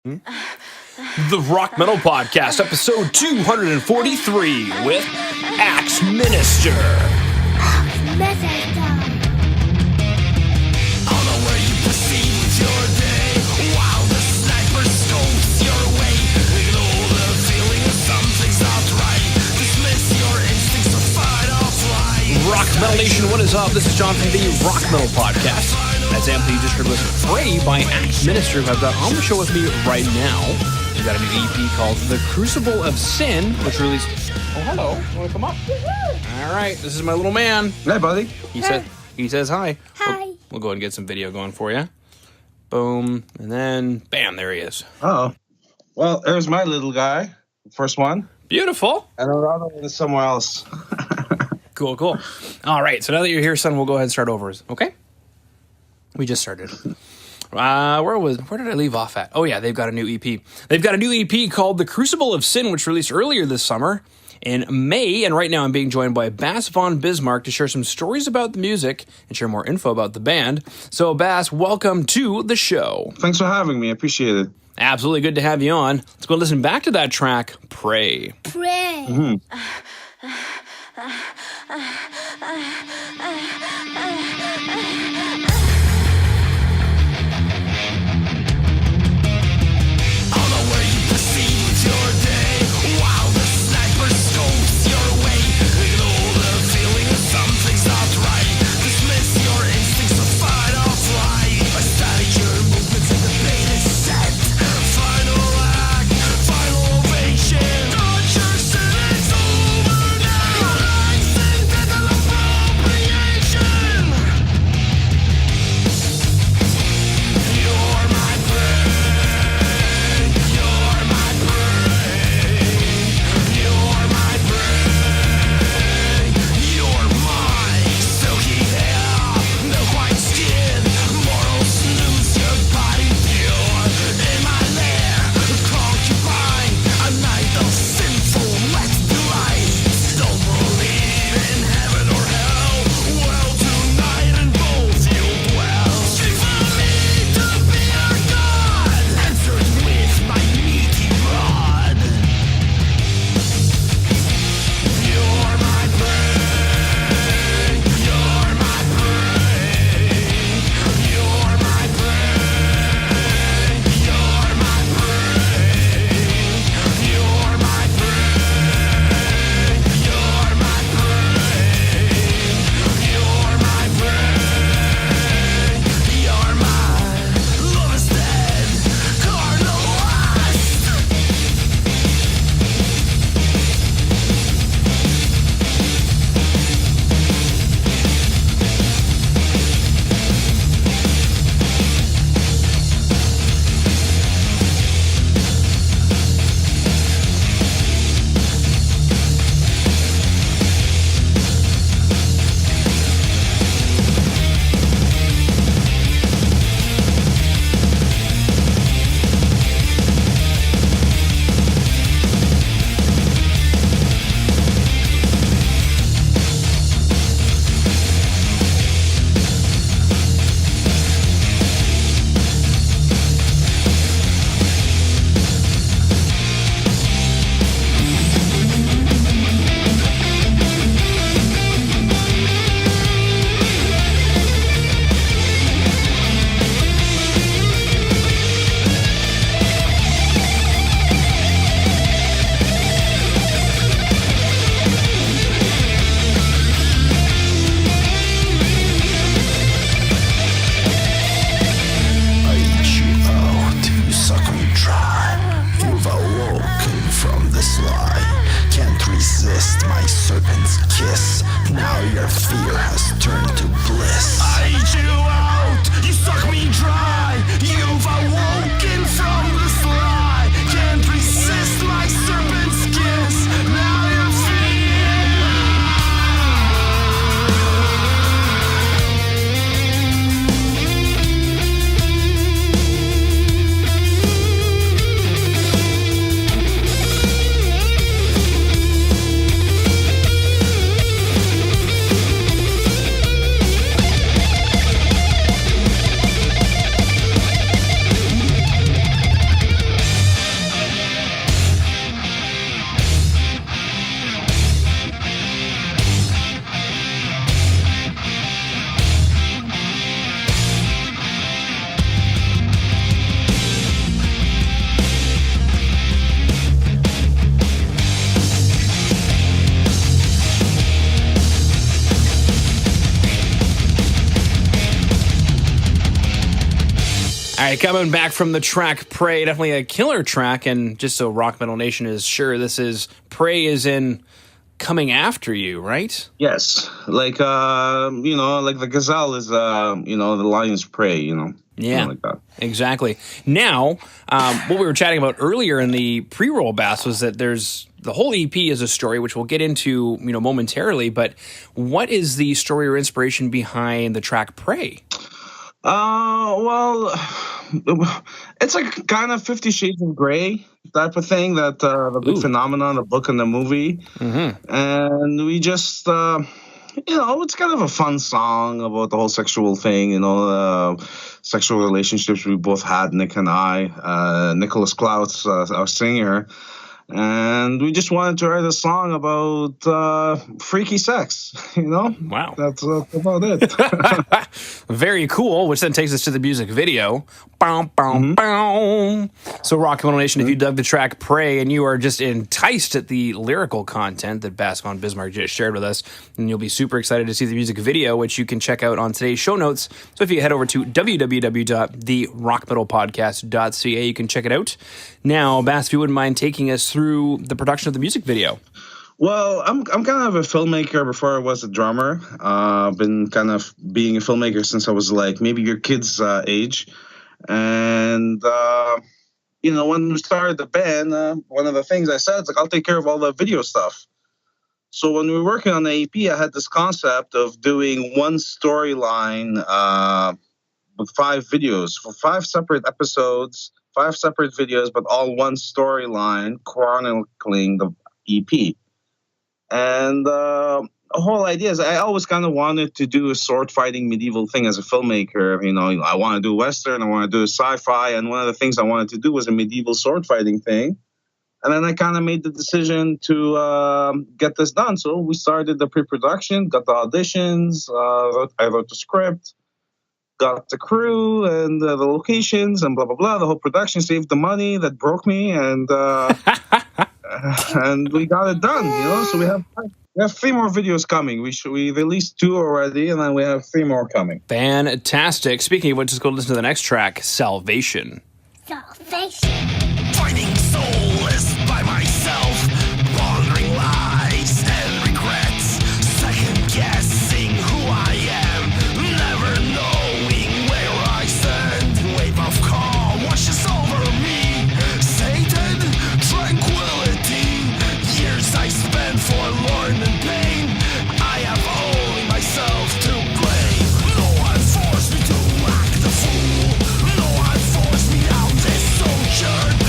The Rock Metal Podcast, episode 243 with Axminister. All the way you proceed with your day, while the sniper scopes your way. Ignore the feeling of something's not right. Dismiss your instincts to fight or flight. Rock Metal Nation, what is up? This is John from the Rock Metal Podcast. That's Anthony, you just heard with Pray by Axminister, who I've got on the show with me right now. We've got a new EP called The Crucible of Sin, which released... Oh, hello. You want to come up? All right, this is my little man. Hey, buddy. He says hi. Hi. We'll go ahead and get some video going for you. Boom. And then, bam, there he is. Oh. Well, there's my little guy. First one. Beautiful. And another one is somewhere else. Cool. All right, so now that you're here, son, we'll go ahead and start over, okay? We just started. Where did I leave off at? Oh, yeah, they've got a new EP. They've got a new EP called The Crucible of Sin, which released earlier this summer in May. And right now I'm being joined by Bass von Bismarck to share some stories about the music and share more info about the band. So, Bass, welcome to the show. Thanks for having me. I appreciate it. Absolutely good to have you on. Let's go listen back to that track, Pray. Pray. Mm-hmm. right, coming back from the track Pray, definitely a killer track, and just so Rock Metal Nation is sure, this is Pray is in coming after you, right? Yes, like like the gazelle is the lion's prey, Yeah, like that. Exactly. Now, what we were chatting about earlier in the pre-roll, Bass, was that there's the whole EP is a story, which we'll get into, momentarily. But what is the story or inspiration behind the track "Pray"? Well, it's like kind of 50 Shades of Grey type of thing, that the big phenomenon, the book and the movie. Mm-hmm. And we just, it's kind of a fun song about the whole sexual thing, sexual relationships we both had, Nick and I, Nicholas Klaus, our singer. And we just wanted to write a song about freaky sex, Wow. That's about it. Very cool, which then takes us to the music video. Bow, bow, Mm-hmm. bow. So, Rock Metal Nation, if you dug the track Pray and you are just enticed at the lyrical content that Bass von Bismarck just shared with us, then you'll be super excited to see the music video, which you can check out on today's show notes. So if you head over to www.therockmetalpodcast.ca, you can check it out. Now, Bass, if you wouldn't mind taking us through the production of the music video. Well, I'm kind of a filmmaker before I was a drummer. I've been kind of being a filmmaker since I was like maybe your kid's age. And, when we started the band, one of the things I said is like, I'll take care of all the video stuff. So when we were working on the EP, I had this concept of doing one storyline with 5 videos for 5 separate episodes, 5 separate videos, but all one storyline chronicling the EP. And the whole idea is I always kind of wanted to do a sword fighting medieval thing as a filmmaker. I want to do Western, I want to do sci-fi. And one of the things I wanted to do was a medieval sword fighting thing. And then I kind of made the decision to get this done. So we started the pre-production, got the auditions, I wrote the script, got the crew and the locations and blah, blah, blah. The whole production, saved the money that broke me. And and we got it done, So we have 3 more videos coming. We released 2 already, and then we have 3 more coming. Fantastic. Speaking of which, let's go listen to the next track, Salvation. Salvation. Fighting soulless by myself, pondering lies and regrets, second guessing who I am, never knowing where I stand. Wave of calm washes over me, Satan, tranquility. Years I spent forlorn and pain, I have only myself to blame. No one forced me to act the fool, no one forced me out this sojourn.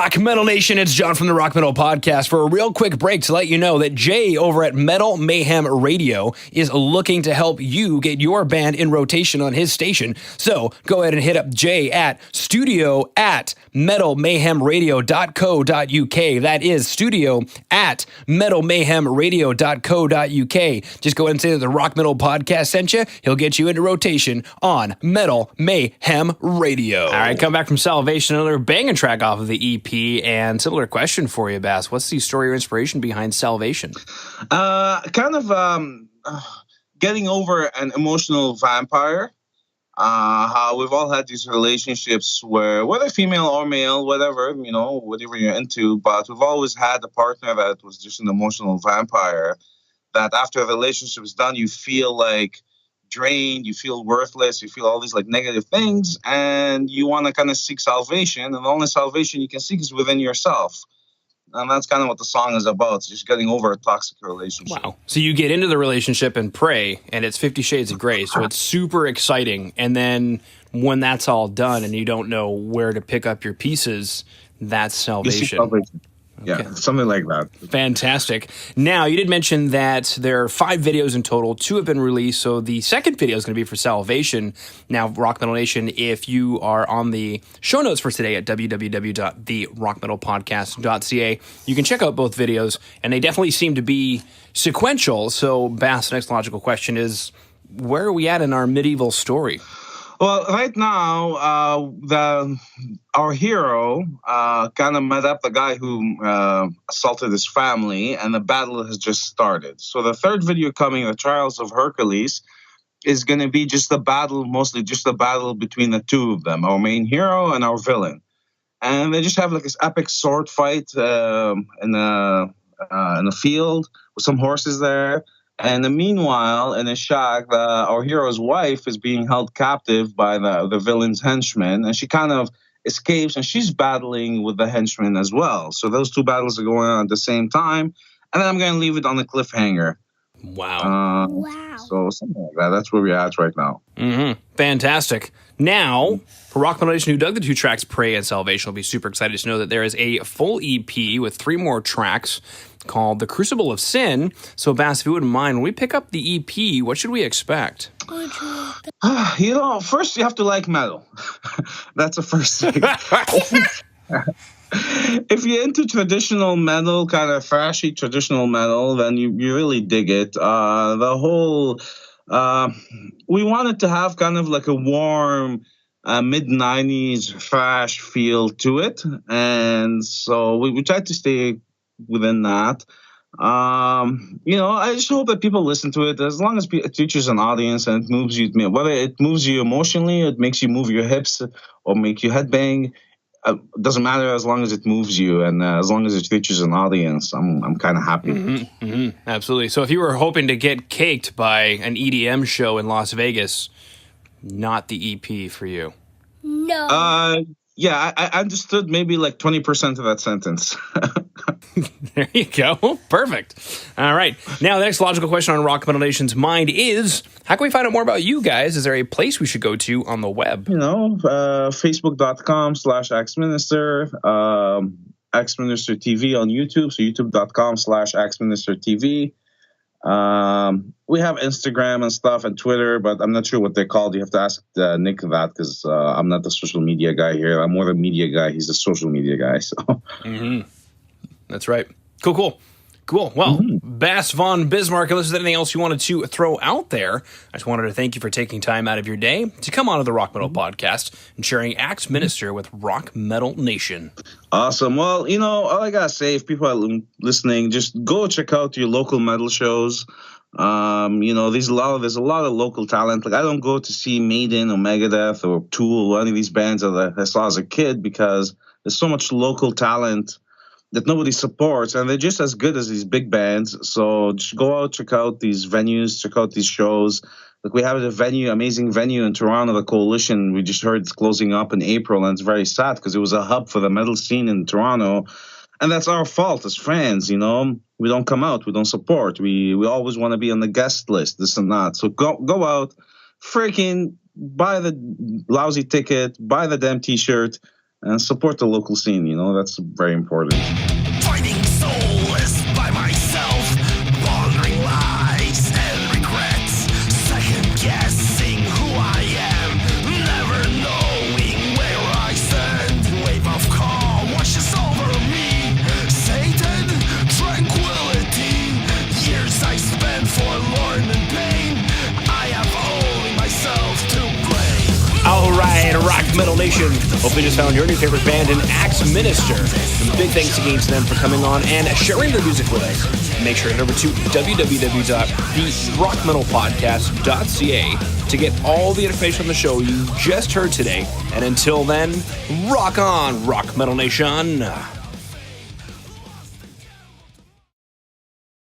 Rock Metal Nation, it's John from the Rock Metal Podcast for a real quick break to let you know that Jay over at Metal Mayhem Radio is looking to help you get your band in rotation on his station. So go ahead and hit up Jay at studio@metalmayhemradio.co.uk. That is studio@metalmayhemradio.co.uk. Just go ahead and say that the Rock Metal Podcast sent you. He'll get you into rotation on Metal Mayhem Radio. All right, come back from Salvation, another banging track off of the EP, and similar question for you, Bass. What's the story or inspiration behind Salvation? Getting over an emotional vampire. How we've all had these relationships where, whether female or male, whatever you're into, but we've always had a partner that was just an emotional vampire, that after a relationship is done, you feel like drained, you feel worthless, you feel all these like negative things, and you want to kind of seek salvation, and the only salvation you can seek is within yourself. And that's kind of what the song is about. It's just getting over a toxic relationship. Wow. So you get into the relationship and pray, and it's 50 Shades of Grey, so it's super exciting. And then when that's all done and you don't know where to pick up your pieces, that's salvation. Yeah, Okay. something like that. Fantastic. Now, you did mention that there are 5 videos in total. 2 have been released, so the second video is going to be for Salvation. Now, Rock Metal Nation, if you are on the show notes for today at www.therockmetalpodcast.ca, you can check out both videos, and they definitely seem to be sequential. So, Bass, the next logical question is, where are we at in our medieval story? Well, right now, our hero kind of met up the guy who assaulted his family, and the battle has just started. So the third video coming, The Trials of Hercules, is going to be just the battle, mostly just the battle between the two of them, our main hero and our villain. And they just have like this epic sword fight in a field with some horses there. And meanwhile, in a shack, our hero's wife is being held captive by the villain's henchmen, and she kind of escapes, and she's battling with the henchmen as well. So those two battles are going on at the same time, and then I'm going to leave it on the cliffhanger. Wow. So something like that. That's where we're at right now. Mm-hmm. Fantastic. Now, for Rock Metal Nation who dug the 2 tracks, Pray and Salvation, will be super excited to know that there is a full EP with 3 more tracks called The Crucible of Sin. So, Bass, if you wouldn't mind, when we pick up the EP, what should we expect? First you have to like metal. That's the first thing. If you're into traditional metal, kind of thrashy traditional metal, then you really dig it. We wanted to have kind of like a warm mid-90s thrash feel to it, and so we tried to stay within that. I just hope that people listen to it, as long as it reaches an audience and it moves you, whether it moves you emotionally, it makes you move your hips or make you headbang. Doesn't matter, as long as it moves you, and as long as it reaches an audience, I'm kind of happy. Mm-hmm, mm-hmm, absolutely. So if you were hoping to get caked by an EDM show in Las Vegas, not the EP for you. No. Yeah, I understood maybe like 20% of that sentence. There you go. Perfect. All right. Now, the next logical question on Rock Metal Nation's mind is, how can we find out more about you guys? Is there a place we should go to on the web? Facebook.com/Axminister, Axminister TV on YouTube, so youtube.com/Axminister TV. We have Instagram and stuff and Twitter, but I'm not sure what they're called. You have to ask Nick that, because I'm not the social media guy here. I'm more the media guy. He's the social media guy. So. Mm-hmm. That's right. Cool. Well, Bass von Bismarck, unless there's anything else you wanted to throw out there, I just wanted to thank you for taking time out of your day to come onto the Rock Metal Podcast and sharing Axminister with Rock Metal Nation. Awesome. Well, all I gotta say, if people are listening, just go check out your local metal shows. There's a lot of local talent. Like, I don't go to see Maiden or Megadeth or Tool or any of these bands that I saw as a kid, because there's so much local talent that nobody supports, and they're just as good as these big bands. So just go out, check out these venues, check out these shows. Like, we have amazing venue in Toronto, the Coalition. We just heard it's closing up in April, and it's very sad because it was a hub for the metal scene in Toronto. And that's our fault as fans, We don't come out, we don't support. We always want to be on the guest list, this and that. So go out, freaking buy the lousy ticket, buy the damn T-shirt, and support the local scene. That's very important. Fighting soulless by myself, pondering lies and regrets, second guessing who I am, never knowing where I stand. Wave of calm washes over me, Satan, tranquility. Years I spent forlorn and pain, I have only myself to blame. All right, Rock Metal Nation. Hope you just found your new favorite band in Axminister. And big thanks again to them for coming on and sharing their music with us. Make sure to head over to www.therockmetalpodcast.ca to get all the information on the show you just heard today. And until then, rock on, Rock Metal Nation.